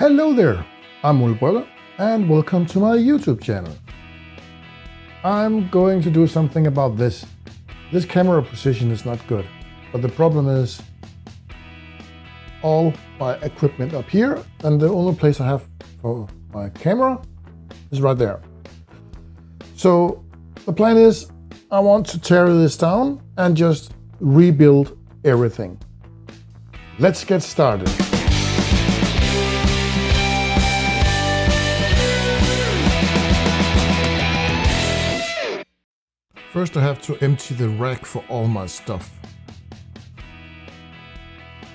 Hello there, I'm Unported and welcome to my YouTube channel. I'm going to do something about this. This camera position is not good, but the problem is all my equipment up here and the only place I have for my camera is right there. So the plan is I want to tear this down and just rebuild everything. Let's get started. First I have to empty the rack for all my stuff.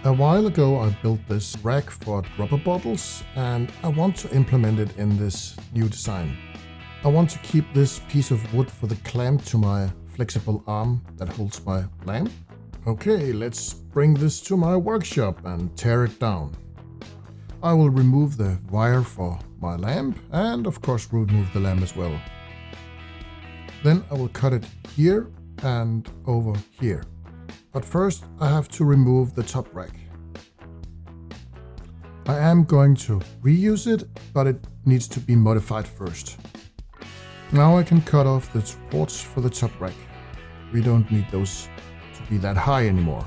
A while ago I built this rack for rubber bottles and I want to implement it in this new design. I want to keep this piece of wood for the clamp to my flexible arm that holds my lamp. Okay, let's bring this to my workshop and tear it down. I will remove the wire for my lamp and of course remove the lamp as well. Then I will cut it here and over here. But first I have to remove the top rack. I am going to reuse it, but it needs to be modified first. Now I can cut off the supports for the top rack. We don't need those to be that high anymore.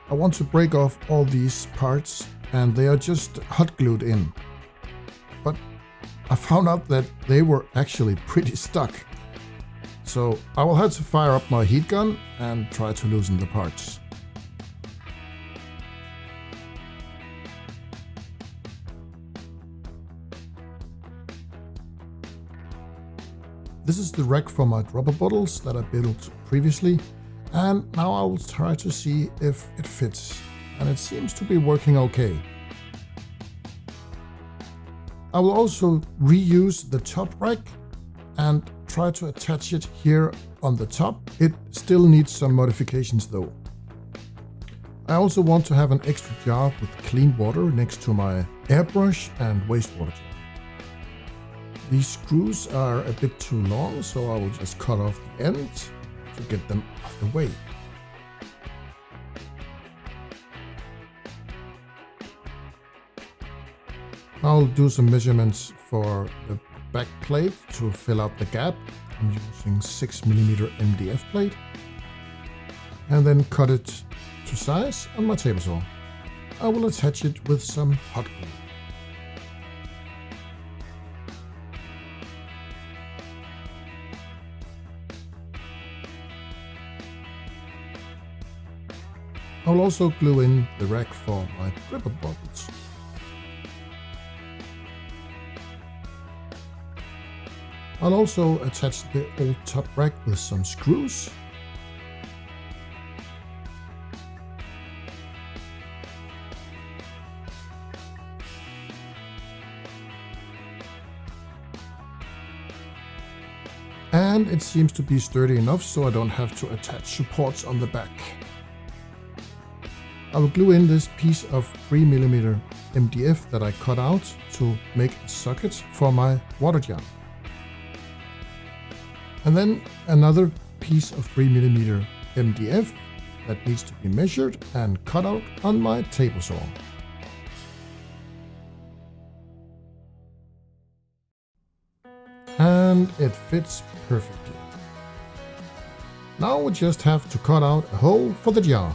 I want to break off all these parts and they are just hot glued in. But I found out that they were actually pretty stuck. So I will have to fire up my heat gun and try to loosen the parts. This is the rack for my rubber bottles that I built previously, and now I will try to see if it fits, and it seems to be working okay. I will also reuse the top rack and try to attach it here on the top. It still needs some modifications though. I also want to have an extra jar with clean water next to my airbrush and wastewater jar. These screws are a bit too long, so I will just cut off the end to get them out of the way. I'll do some measurements for the back plate to fill out the gap. I'm using 6mm MDF plate and then cut it to size on my table saw. I will attach it with some hot glue. I'll also glue in the rack for my rubber bottles. I'll also attach the old top rack with some screws. And it seems to be sturdy enough so I don't have to attach supports on the back. I will glue in this piece of 3mm MDF that I cut out to make a socket for my water jar. And then another piece of 3mm MDF that needs to be measured and cut out on my table saw. And it fits perfectly. Now we just have to cut out a hole for the jar.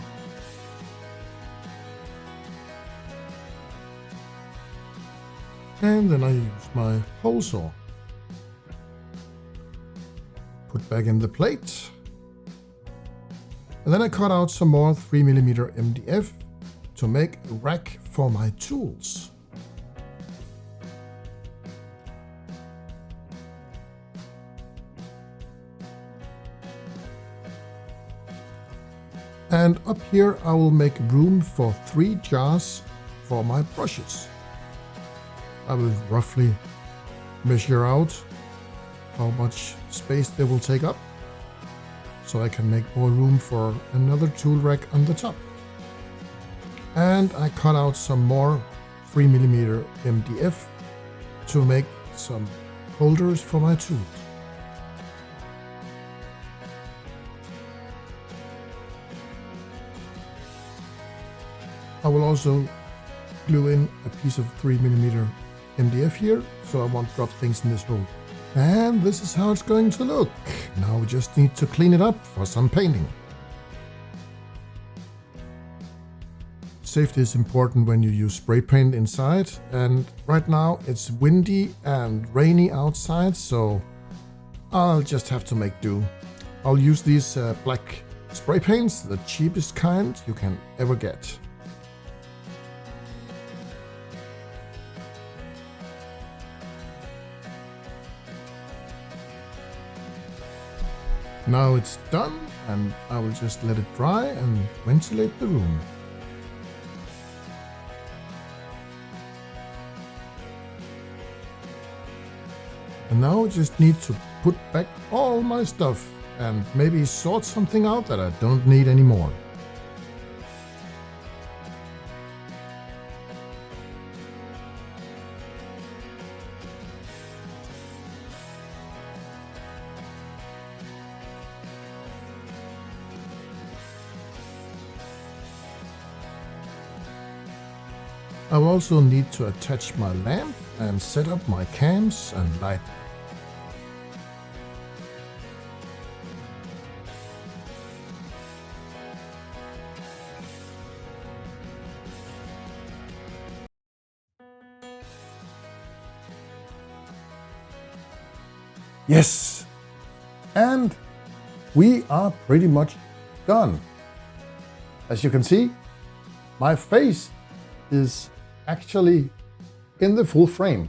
And then I use my hole saw. Put back in the plate. And then I cut out some more 3mm MDF to make a rack for my tools. And up here I will make room for 3 jars for my brushes. I will roughly measure out how much space they will take up, so I can make more room for another tool rack on the top. And I cut out some more 3mm MDF to make some holders for my tools. I will also glue in a piece of 3mm MDF here, so I won't drop things in this hole. And this is how it's going to look. Now we just need to clean it up for some painting. Safety is important when you use spray paint inside, and right now it's windy and rainy outside, so I'll just have to make do. I'll use these black spray paints, the cheapest kind you can ever get. Now it's done, and I will just let it dry and ventilate the room. And now I just need to put back all my stuff and maybe sort something out that I don't need anymore. I will also need to attach my lamp and set up my cams and light. Yes, and we are pretty much done. As you can see, my face is actually in the full frame.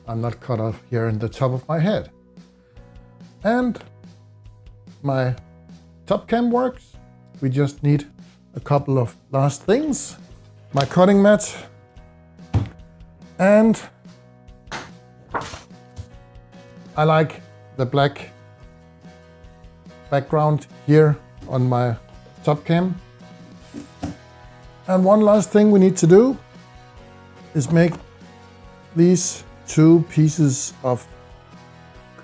I'm not cut off here in the top of my head. And my top cam works. We just need a couple of last things. My cutting mat and I like the black background here on my top cam. And one last thing we need to do is make these two pieces of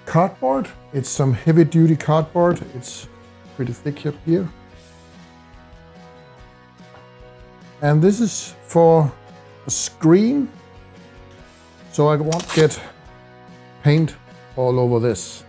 cardboard. It's some heavy duty cardboard. It's pretty thick up here. And this is for a screen, so I won't get paint all over this.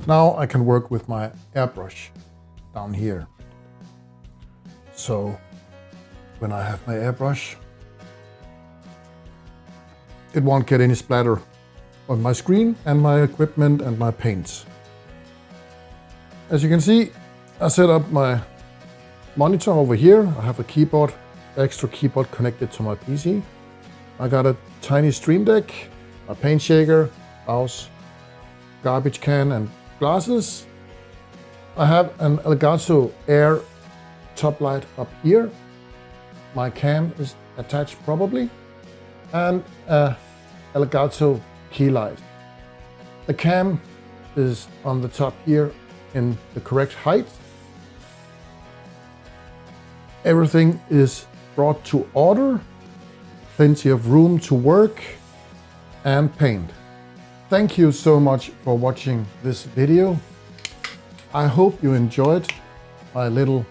Now I can work with my airbrush down here. So when I have my airbrush, it won't get any splatter on my screen and my equipment and my paints. As you can see, I set up my monitor over here. I have a keyboard, extra keyboard connected to my PC. I got a tiny Stream Deck, a paint shaker, mouse, garbage can and glasses. I have an Elgato Air top light up here. My cam is attached probably, and a Elgato key light. The cam is on the top here in the correct height. Everything is brought to order, plenty of room to work and paint. Thank you so much for watching this video. I hope you enjoyed my little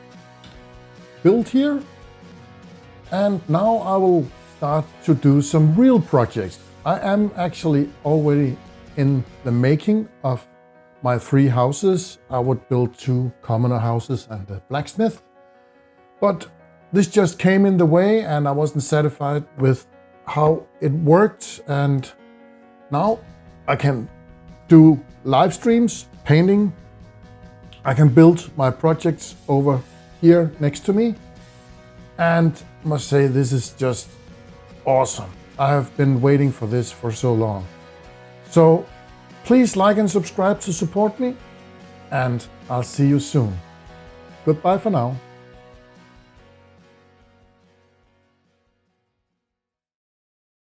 build here. And now I will start to do some real projects. I am actually already in the making of my 3 houses. I would build 2 commoner houses and a blacksmith. But this just came in the way and I wasn't satisfied with how it worked. And now I can do live streams, painting. I can build my projects over here next to me. And I must say, this is just awesome. I have been waiting for this for so long. So please like and subscribe to support me, and I'll see you soon. Goodbye for now.